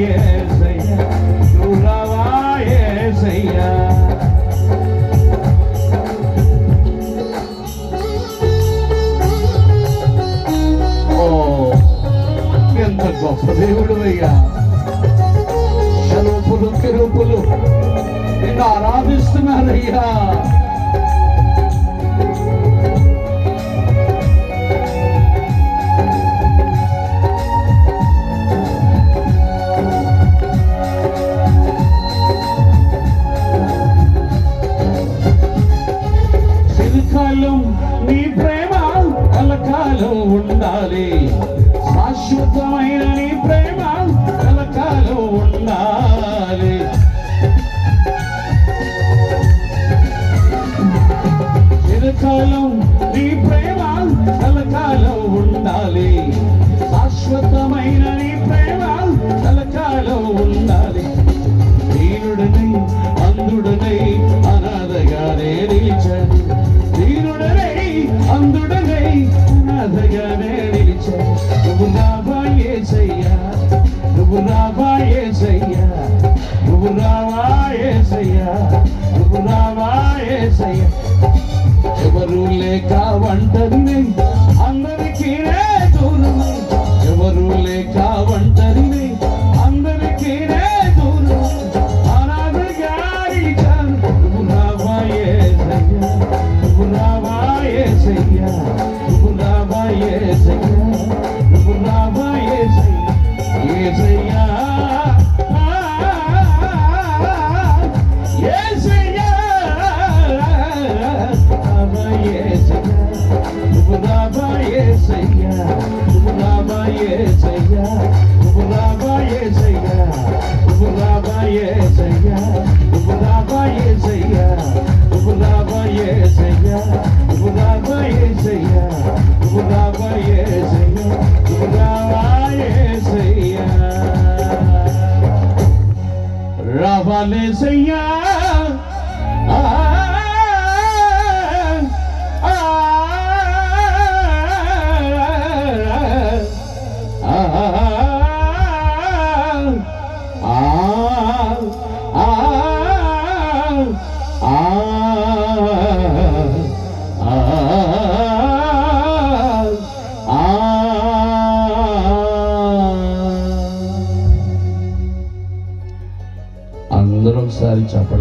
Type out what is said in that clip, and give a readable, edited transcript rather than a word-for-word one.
యేసయ్యా నువ్వు రావా యేసయ్యా. ఎంత గొప్ప దేవుడు అయ్యా. శరూపులు కెరూపులు నిన్ను ఆరాధిస్తున్నారయ్యా. చిరకాలం నీ ప్రేమ కలకాలం ఉండాలి, శాశ్వతమైన నీ ప్రేమ కలకాలం ఉండాలి. చిరకాలం నీ ప్రేమ కలకాలం ఉండాలి, శాశ్వతమైన నీ ప్రేమ కలకాలం ఉండాలి. దీనుడనై అందుడనై అనాథగానే నిలిచాడు, దీనుడనై అందుడనై అనాథగానే నిలిచాడు. నువ్వు రావా యేసయ్యా నువ్వు రావా యేసయ్యా నువ్వు రావా యేసయ్యా నువ్వు రావా యేసయ్యా. ఎవరు లేక ఒంటరినై అందరికీ దూరమై, ఎవరు లేక ఒంటరినై అందరికీ దూరమై అనాథగా నిలిచాను. నువ్వు రావా యేసయ్యా నువ్వు రావా యేసయ్యా నువ్వు రావా యేసయ్యా నువ్వు రావా యేసయ్యా యేసయ్యా యేసయ్యా రావా యేసయ్యా నువ్వు రావా యేసయ్యా నువ్వు రావా యేసయ్యా నువ్వు రావా యేసయ్యా నువ్వు రావా యేసయ్యా నువ్వు రావా యేసయ్యా నువ్వు రావా యేసయ్యా నువ్వు రావా యేసయ్యా నువ్వు రావా యేసయ్యా నువ్వు రావా యేసయ్యా. రావాలేసయ్యా అందరూ ఒకసారి చెప్పండి.